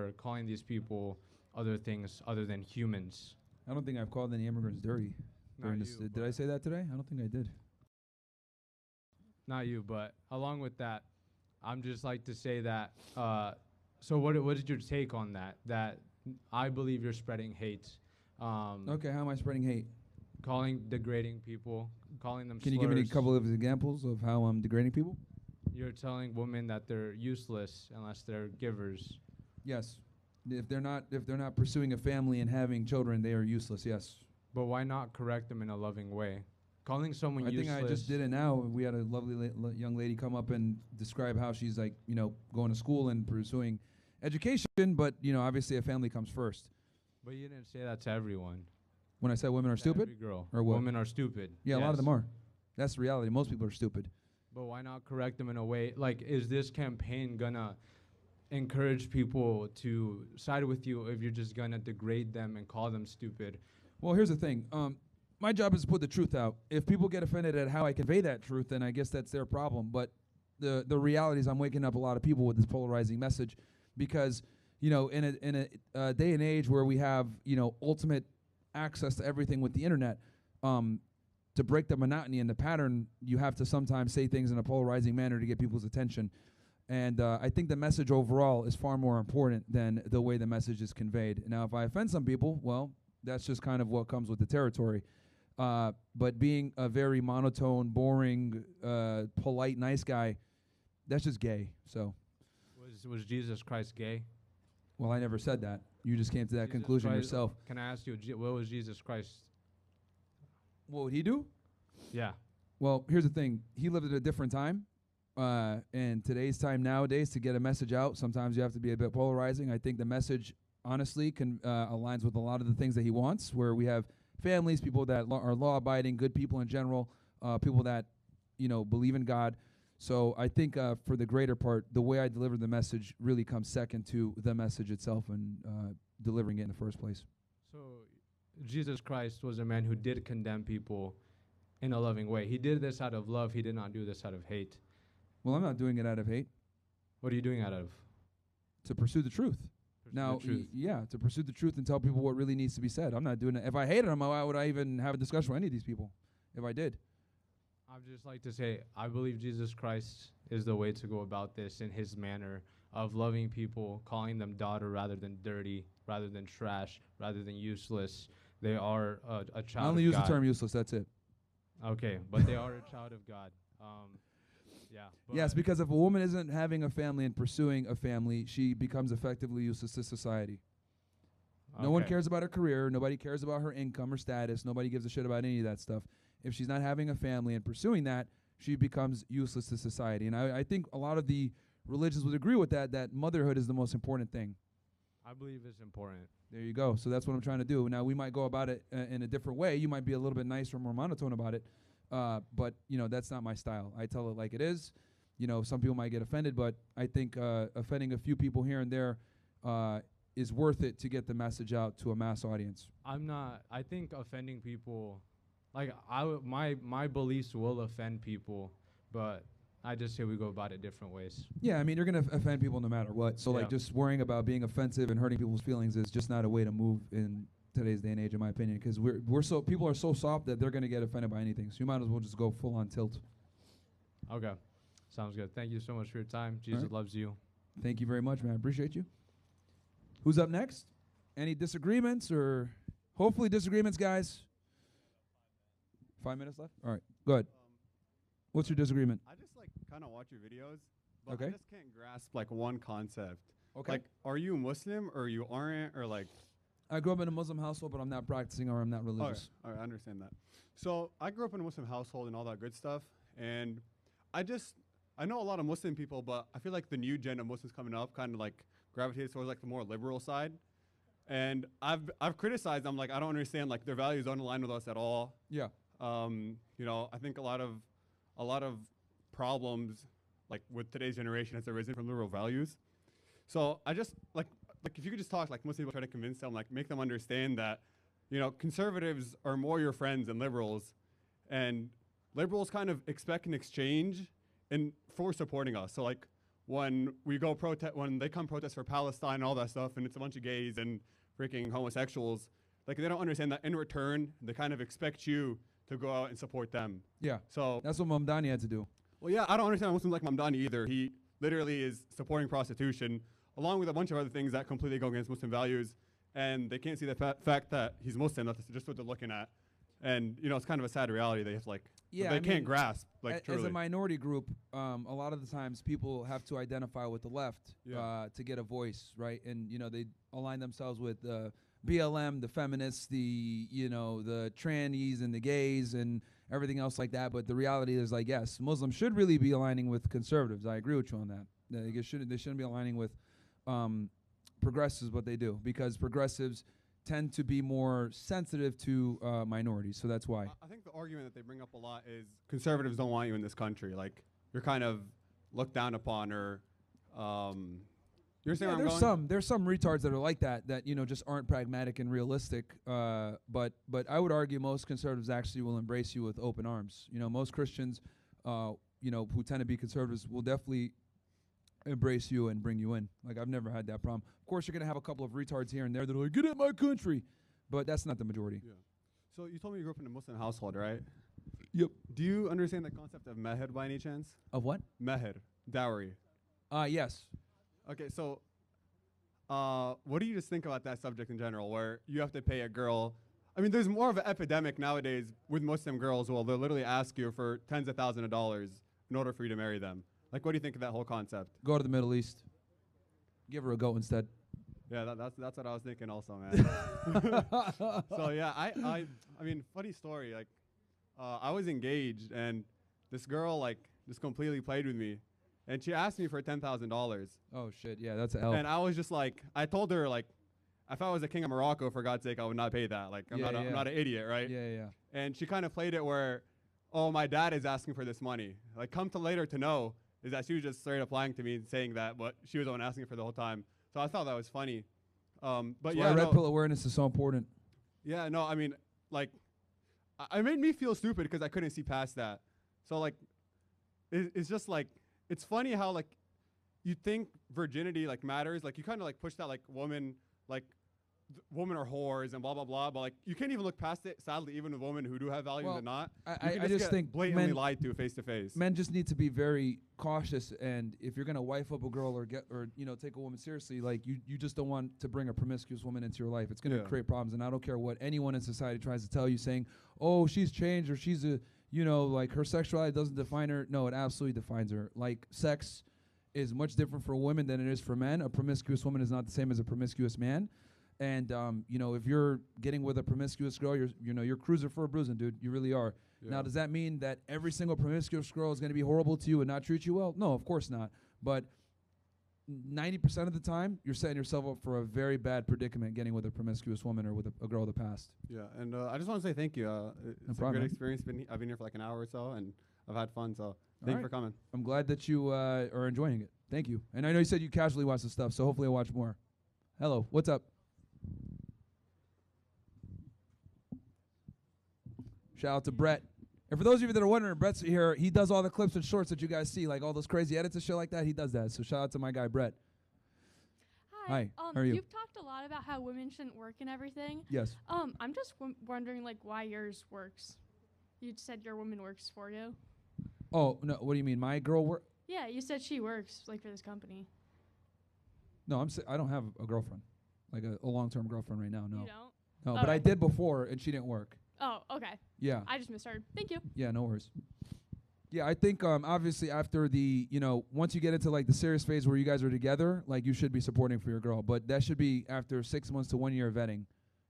for calling these people other things other than humans. I don't think I've called any immigrants dirty. Not This, you, did I say that today? I don't think I did. Not you, but along with that, I'm just like to say that. So what is your take on that? That I believe you're spreading hate. Okay, how am I spreading hate? Degrading people, calling them Can slurs. you give me a couple of examples of how I'm degrading people? You're telling women that they're useless unless they're givers. Yes. If they're not pursuing a family and having children, they are useless. Yes. But why not correct them in a loving way? Calling someone I think useless. I just did it now. We had a lovely young lady come up and describe how she's like, going to school and pursuing education, but obviously a family comes first. But you didn't say that to everyone. When I said women are To stupid, every girl. or what? Women are stupid. Yeah, a lot of Yes. them are. That's the reality. Most people are stupid. But why not correct them in a way? Like, is this campaign gonna encourage people to side with you if you're just gonna degrade them and call them stupid? Well, here's the thing. My job is to put the truth out. If people get offended at how I convey that truth, then I guess that's their problem. But the reality is I'm waking up a lot of people with this polarizing message because, in a day and age where we have, ultimate access to everything with the internet, to break the monotony and the pattern, you have to sometimes say things in a polarizing manner to get people's attention. And I think the message overall is far more important than the way the message is conveyed. Now, if I offend some people, well, that's just kind of what comes with the territory. But being a very monotone, boring, polite, nice guy, that's just gay. So, Was Jesus Christ gay? well, I never said that. You just came to that Jesus conclusion Christ- yourself. Can I ask you, what was Jesus Christ? What would he do? Yeah. Well, here's the thing. He lived at a different time. And today's time nowadays, to get a message out, sometimes you have to be a bit polarizing. I think the message, honestly, aligns with a lot of the things that he wants, where we have families, people that are law-abiding, good people in general, people that, believe in God. So I think for the greater part, the way I deliver the message really comes second to the message itself and delivering it in the first place. So Jesus Christ was a man who did condemn people in a loving way. He did this out of love. He did not do this out of hate. Well, I'm not doing it out of hate. What are you doing out of? To pursue the truth. Pursue Now, the truth. yeah, to pursue the truth and tell people what really needs to be said. I'm not doing it. If I hated them, why would I even have a discussion with any of these people? If I did. I'd just like to say, I believe Jesus Christ is the way to go about this in his manner of loving people, calling them daughter rather than dirty, rather than trash, rather than useless. They are a child I only of use God. the term useless, that's it. Okay, but they are a child of God. Yeah. Yes, because if a woman isn't having a family and pursuing a family, she becomes effectively useless to society. No one Okay. cares about her career. Nobody cares about her income or status. Nobody gives a shit about any of that stuff. If she's not having a family and pursuing that, she becomes useless to society. And I think a lot of the religions would agree with that motherhood is the most important thing. I believe it's important. There you go. So that's what I'm trying to do. Now, we might go about it in a different way. You might be a little bit nicer, more monotone about it. But, that's not my style. I tell it like it is. Some people might get offended, but I think offending a few people here and there is worth it to get the message out to a mass audience. I think offending people, like my beliefs will offend people, but I just say we go about it different ways. Yeah, I mean, you're going to offend people no matter what. So, Yeah. just worrying about being offensive and hurting people's feelings is just not a way to move in today's day and age, in my opinion, because people are so soft that they're going to get offended by anything. So you might as well just go full on tilt. Okay. Sounds good. Thank you so much for your time. Jesus right. loves you. Thank you very much, man. Appreciate you. Who's up next? Any disagreements or hopefully disagreements, guys? 5 minutes left? All right. Go ahead. What's your disagreement? I just kind of watch your videos, but Okay. I just can't grasp one concept. Okay. Are you Muslim or you aren't or I grew up in a Muslim household, but I'm not practicing or I'm not religious. All right, I understand that. So I grew up in a Muslim household and all that good stuff, and I know a lot of Muslim people, but I feel like the new gen of Muslims coming up kind of gravitates towards the more liberal side. And I've criticized them, I don't understand, their values don't align with us at all. Yeah. I think a lot of problems with today's generation has arisen from liberal values. So I just if you could just talk Muslim people, try to convince them, make them understand that, conservatives are more your friends than liberals, and liberals kind of expect an exchange for supporting us. So when we go protest, when they come protest for Palestine and all that stuff, and it's a bunch of gays and freaking homosexuals, like they don't understand that in return they kind of expect you to go out and support them. Yeah. So That's what Mamdani had to do. well, yeah, I don't understand Muslims like Mamdani either. He literally is supporting prostitution along with a bunch of other things that completely go against Muslim values, and they can't see the fact that he's Muslim. That's just what they're looking at, and you know it's kind of a sad reality. They have like Yeah, they I can't mean, grasp like As truly. a minority group, a lot of the times people have to identify with the left Yeah. to get a voice, right? And you know they align themselves with BLM, the feminists, the the trannies and the gays and everything else like that. But the reality is, like, yes, Muslims should really be aligning with conservatives. I agree with you on that. They shouldn't be aligning with progressives, what they do, because progressives tend to be more sensitive to minorities. So that's why. I think the argument that they bring up a lot is conservatives don't want you in this country. Like you're kind of looked down upon, or you're saying where I'm going? There's some retards that are like that just aren't pragmatic and realistic. But I would argue most conservatives actually will embrace you with open arms. Most Christians, who tend to be conservatives will definitely embrace you and bring you in. Like I've never had that problem. Of course, you're gonna have a couple of retards here and there that are like, get out my country, but that's not the majority. Yeah. So you told me you grew up in a Muslim household, right? Yep. Do you understand the concept of meher by any chance? Of what? Meher, dowry. Yes. Okay, so what do you just think about that subject in general, where you have to pay a girl? I mean, there's more of an epidemic nowadays with Muslim girls. Well, they'll literally ask you for tens of thousands of dollars in order for you to marry them. Like, what do you think of that whole concept? Go to the Middle East. Give her a goat instead. Yeah, that's what I was thinking also, man. So yeah, I mean, funny story. Like, I was engaged, and this girl like just completely played with me, and she asked me for $10,000. Oh shit, yeah, that's a L. And I was just like, I told her like, if I was a king of Morocco, for God's sake, I would not pay that. Like, I'm not an idiot, right? Yeah. And she kind of played it where, oh, my dad is asking for this money. Like, come to later to know is that she was just straight up lying to me and saying that, but she was the one asking for the whole time. So I thought that was funny. But That's yeah, why red pill awareness is so important. yeah, no, I mean, like, I made me feel stupid because I couldn't see past that. So like, it's just like, it's funny how like, you think virginity like matters. Like you kind of like push that like women are whores and blah blah blah. But like, you can't even look past it. Sadly, even with women who do have values and not, I just get think blatantly men, lied to face to face. men just need to be very cautious. And if you're gonna wife up a girl or take a woman seriously, like you just don't want to bring a promiscuous woman into your life. It's gonna create problems. And I don't care what anyone in society tries to tell you, saying, "Oh, she's changed," or "She's a," like her sexuality doesn't define her. No, it absolutely defines her. Like sex is much different for women than it is for men. A promiscuous woman is not the same as a promiscuous man. And if you're getting with a promiscuous girl, you're cruising for a bruising, dude. You really are. Yeah. Now, does that mean that every single promiscuous girl is going to be horrible to you and not treat you well? No, of course not. But 90% of the time, you're setting yourself up for a very bad predicament getting with a promiscuous woman or with a girl of the past. Yeah, and I just want to say thank you. It's a good experience. I've been here for like an hour or so, and I've had fun. So thank you for coming. I'm glad that you are enjoying it. Thank you. And I know you said you casually watch the stuff, so hopefully I'll watch more. Hello, what's up? Shout out to Brett. And for those of you that are wondering, Brett's here. He does all the clips and shorts that you guys see, like all those crazy edits and shit like that. He does that. So shout out to my guy, Brett. Hi. How are you? You've talked a lot about how women shouldn't work and everything. Yes. I'm just wondering, like, why yours works. You said your woman works for you. Oh, no. What do you mean? My girl work? Yeah, you said she works, like, for this company. No, I don't have a girlfriend, like a long-term girlfriend right now. No. You don't? No, but I did before, and she didn't work. Oh, okay. Yeah. I just misheard. Thank you. Yeah, no worries. Yeah, I think obviously after the, once you get into like the serious phase where you guys are together, like you should be supporting for your girl. But that should be after 6 months to 1 year of vetting,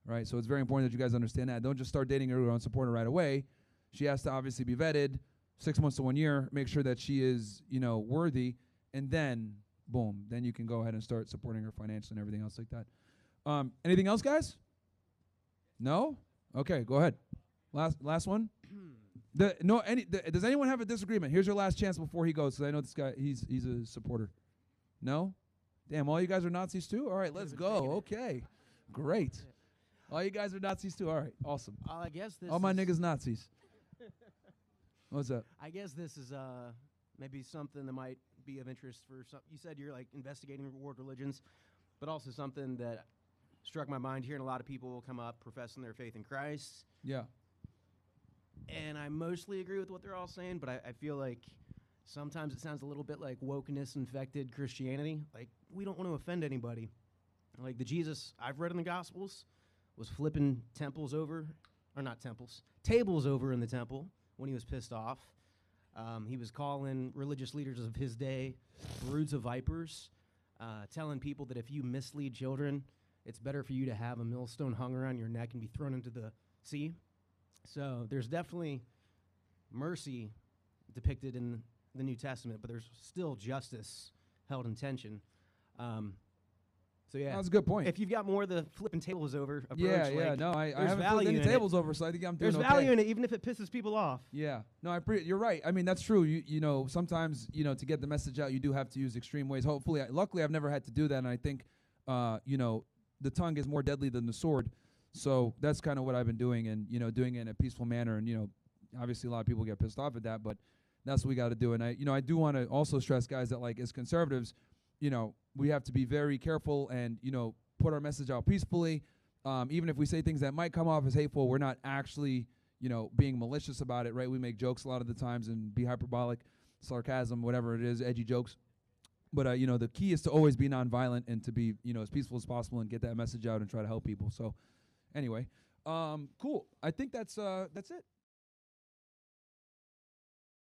right? So it's very important that you guys understand that. Don't just start dating her and support her right away. She has to obviously be vetted 6 months to 1 year, make sure that she is, worthy, and then, boom, then you can go ahead and start supporting her financially and everything else like that. Anything else, guys? No? Okay, go ahead. Last one. Does anyone have a disagreement? Here's your last chance before he goes, because I know this guy, he's a supporter. No? Damn, all you guys are Nazis too? All right, let's go. Okay, great. All you guys are Nazis too? All right, awesome. I guess this all my niggas Nazis. What's up? I guess this is maybe something that might be of interest for some. You said you're like investigating world religions, but also something that struck my mind. Hearing a lot of people come up professing their faith in Christ. Yeah. And I mostly agree with what they're all saying, but I feel like sometimes it sounds a little bit like wokeness infected Christianity. Like, we don't want to offend anybody. Like, the Jesus I've read in the Gospels was flipping tables over in the temple when he was pissed off. He was calling religious leaders of his day broods of vipers, telling people that if you mislead children, it's better for you to have a millstone hung around your neck and be thrown into the sea. So there's definitely mercy depicted in the New Testament, but there's still justice held in tension. So yeah, That's a good point. if you've got more of the flipping tables over approach, Yeah, like, no, I there's haven't value flipped any in it. tables over, so I think I'm doing there's okay. value in it, even if it pisses people off. Yeah, no, you're right. I mean, that's true. You know, sometimes, you know, to get the message out, you do have to use extreme ways. Hopefully, luckily, I've never had to do that, and I think, you know, the tongue is more deadly than the sword. So that's kind of what I've been doing, and, you know, doing it in a peaceful manner. And, you know, obviously a lot of people get pissed off at that, but that's what we got to do. And I do want to also stress, guys, that like as conservatives, you know, we have to be very careful and, you know, put our message out peacefully. Even if we say things that might come off as hateful, we're not actually, you know, being malicious about it, right? We make jokes a lot of the times and be hyperbolic, sarcasm, whatever it is, edgy jokes. But, you know, the key is to always be nonviolent and to be, you know, as peaceful as possible and get that message out and try to help people. So anyway, cool. I think that's it.